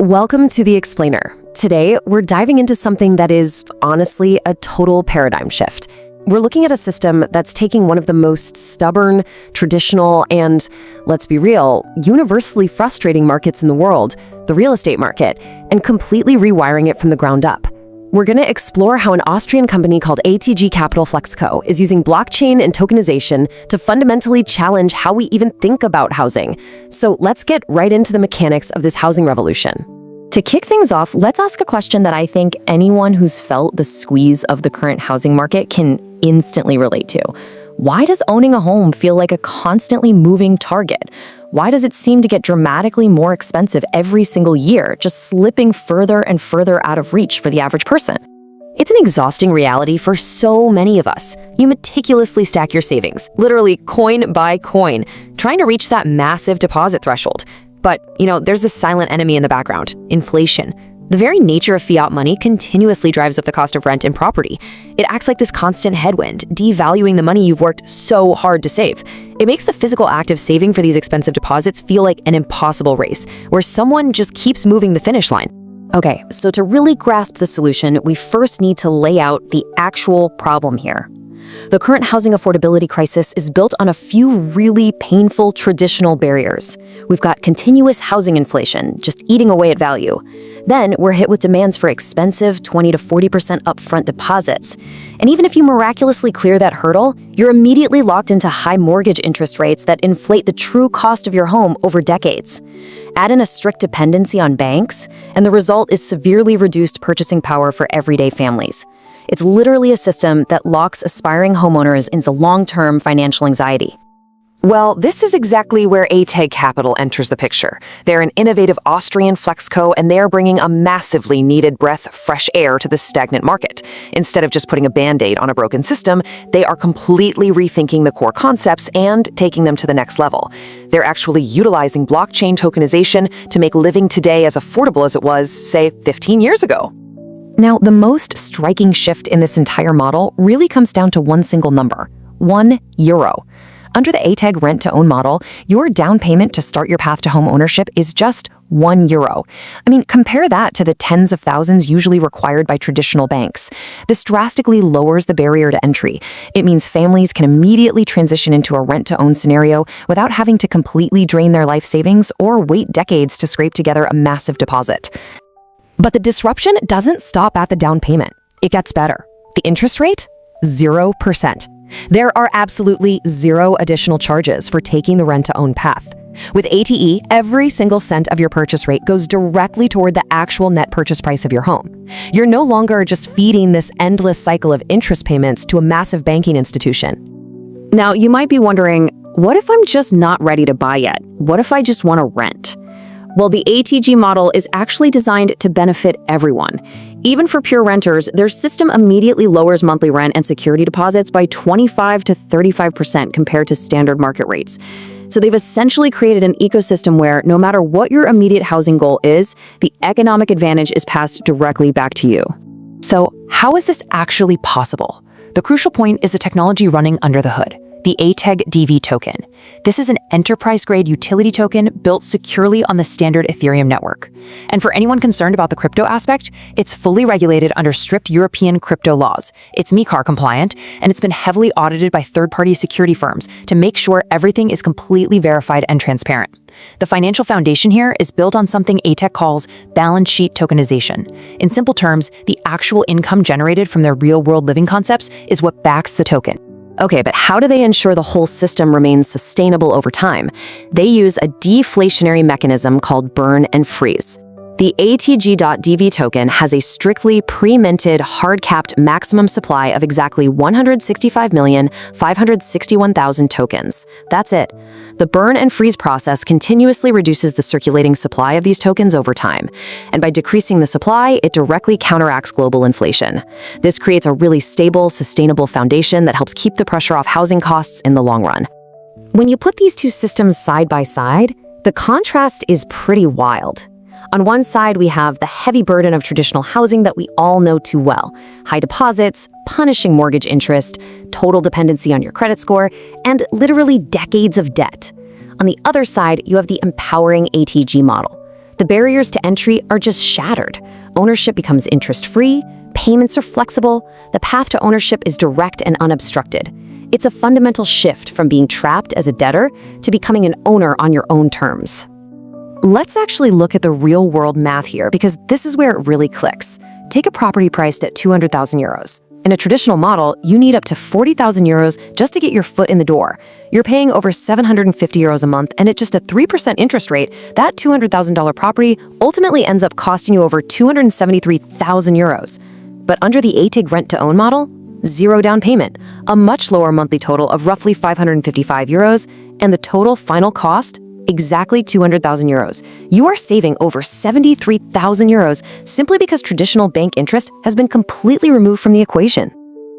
Welcome to The Explainer. Today, we're diving into something that is, honestly, a total paradigm shift. We're looking at a system that's taking one of the most stubborn, traditional, and, let's be real, universally frustrating markets in the world, the real estate market, and completely rewiring it from the ground up. We're going to explore how an Austrian company called ATEG Capital Flexco is using blockchain and tokenization to fundamentally challenge how we even think about housing. So let's get right into the mechanics of this housing revolution. To kick things off, let's ask a question that I think anyone who's felt the squeeze of the current housing market can instantly relate to. Why does owning a home feel like a constantly moving target? Why does it seem to get dramatically more expensive every single year, just slipping further and further out of reach for the average person? It's an exhausting reality for so many of us. You meticulously stack your savings, literally coin by coin, trying to reach that massive deposit threshold. But, there's this silent enemy in the background: inflation. The very nature of fiat money continuously drives up the cost of rent and property. It acts like this constant headwind, devaluing the money you've worked so hard to save. It makes the physical act of saving for these expensive deposits feel like an impossible race, where someone just keeps moving the finish line. Okay, so to really grasp the solution, we first need to lay out the actual problem here. The current housing affordability crisis is built on a few really painful traditional barriers. We've got continuous housing inflation, just eating away at value. Then we're hit with demands for expensive 20 to 40% upfront deposits. And even if you miraculously clear that hurdle, you're immediately locked into high mortgage interest rates that inflate the true cost of your home over decades. Add in a strict dependency on banks, and the result is severely reduced purchasing power for everyday families. It's literally a system that locks aspiring homeowners into long-term financial anxiety. Well, this is exactly where ATEG Capital enters the picture. They're an innovative Austrian flexco, and they're bringing a massively needed breath of fresh air to the stagnant market. Instead of just putting a Band-Aid on a broken system, they are completely rethinking the core concepts and taking them to the next level. They're actually utilizing blockchain tokenization to make living today as affordable as it was, say, 15 years ago. Now, the most striking shift in this entire model really comes down to one single number: €1. Under the ATEG rent-to-own model, your down payment to start your path to home ownership is just €1. I mean, compare that to the tens of thousands usually required by traditional banks. This drastically lowers the barrier to entry. It means families can immediately transition into a rent-to-own scenario without having to completely drain their life savings or wait decades to scrape together a massive deposit. But the disruption doesn't stop at the down payment. It gets better. The interest rate? 0%. There are absolutely zero additional charges for taking the rent-to-own path. With ATE, every single cent of your purchase rate goes directly toward the actual net purchase price of your home. You're no longer just feeding this endless cycle of interest payments to a massive banking institution. Now, you might be wondering, what if I'm just not ready to buy yet? What if I just want to rent? Well, the ATG model is actually designed to benefit everyone. Even for pure renters, their system immediately lowers monthly rent and security deposits by 25 to 35% compared to standard market rates. So they've essentially created an ecosystem where no matter what your immediate housing goal is, the economic advantage is passed directly back to you. So how is this actually possible? The crucial point is the technology running under the hood: the ATEG.DV token. This is an enterprise-grade utility token built securely on the standard Ethereum network. And for anyone concerned about the crypto aspect, it's fully regulated under strict European crypto laws. It's MiCAR compliant, and it's been heavily audited by third-party security firms to make sure everything is completely verified and transparent. The financial foundation here is built on something ATEG calls balance sheet tokenization. In simple terms, the actual income generated from their real-world living concepts is what backs the token. Okay, but how do they ensure the whole system remains sustainable over time? They use a deflationary mechanism called burn and freeze. The ATEG.DV token has a strictly pre-minted, hard-capped maximum supply of exactly 165,561,000 tokens. That's it. The burn and freeze process continuously reduces the circulating supply of these tokens over time. And by decreasing the supply, it directly counteracts global inflation. This creates a really stable, sustainable foundation that helps keep the pressure off housing costs in the long run. When you put these two systems side by side, the contrast is pretty wild. On one side, we have the heavy burden of traditional housing that we all know too well: high deposits, punishing mortgage interest, total dependency on your credit score, and literally decades of debt. On the other side, you have the empowering ATG model. The barriers to entry are just shattered. Ownership becomes interest-free, payments are flexible, the path to ownership is direct and unobstructed. It's a fundamental shift from being trapped as a debtor to becoming an owner on your own terms. Let's actually look at the real-world math here, because this is where it really clicks. Take a property priced at 200,000 euros. In a traditional model, you need up to 40,000 euros just to get your foot in the door. You're paying over 750 euros a month, and at just a 3% interest rate, that $200,000 property ultimately ends up costing you over 273,000 euros. But under the ATEG rent-to-own model, zero down payment, a much lower monthly total of roughly 555 euros, and the total final cost, exactly 200,000 euros. You are saving over 73,000 euros simply because traditional bank interest has been completely removed from the equation.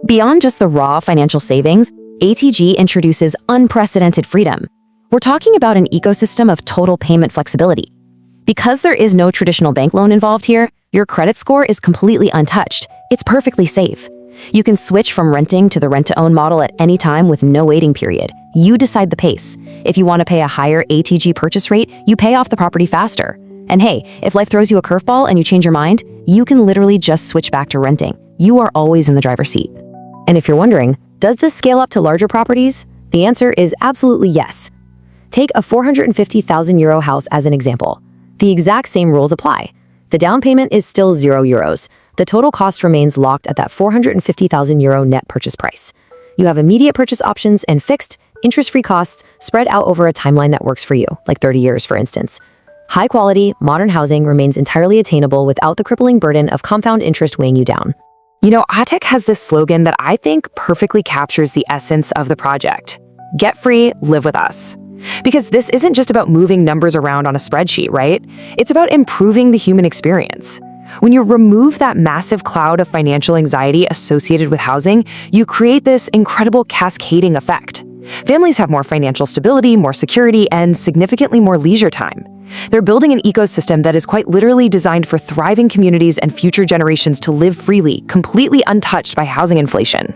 Beyond just the raw financial savings, ATG introduces unprecedented freedom. We're talking about an ecosystem of total payment flexibility. Because there is no traditional bank loan involved here, your credit score is completely untouched. It's perfectly safe. You can switch from renting to the rent-to-own model at any time with no waiting period. You decide the pace. If you want to pay a higher ATG purchase rate, you pay off the property faster. And hey, if life throws you a curveball and you change your mind, you can literally just switch back to renting. You are always in the driver's seat. And if you're wondering, does this scale up to larger properties? The answer is absolutely yes. Take a 450,000 euro house as an example. The exact same rules apply. The down payment is still 0 euros. The total cost remains locked at that 450,000 euro net purchase price. You have immediate purchase options and fixed, interest-free costs spread out over a timeline that works for you, like 30 years, for instance. High-quality, modern housing remains entirely attainable without the crippling burden of compound interest weighing you down. You know, ATEG has this slogan that I think perfectly captures the essence of the project. Get free, live with us. Because this isn't just about moving numbers around on a spreadsheet, right? It's about improving the human experience. When you remove that massive cloud of financial anxiety associated with housing, you create this incredible cascading effect. Families have more financial stability, more security, and significantly more leisure time. They're building an ecosystem that is quite literally designed for thriving communities and future generations to live freely, completely untouched by housing inflation.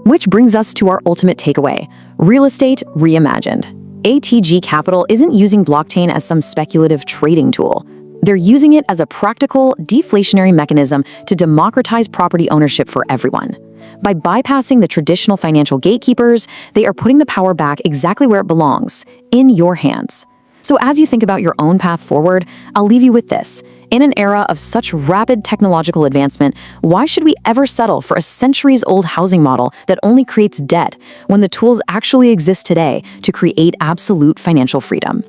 Which brings us to our ultimate takeaway: real estate reimagined. ATEG Capital isn't using blockchain as some speculative trading tool. They're using it as a practical, deflationary mechanism to democratize property ownership for everyone. By bypassing the traditional financial gatekeepers, they are putting the power back exactly where it belongs, in your hands. So as you think about your own path forward, I'll leave you with this. In an era of such rapid technological advancement, why should we ever settle for a centuries-old housing model that only creates debt when the tools actually exist today to create absolute financial freedom?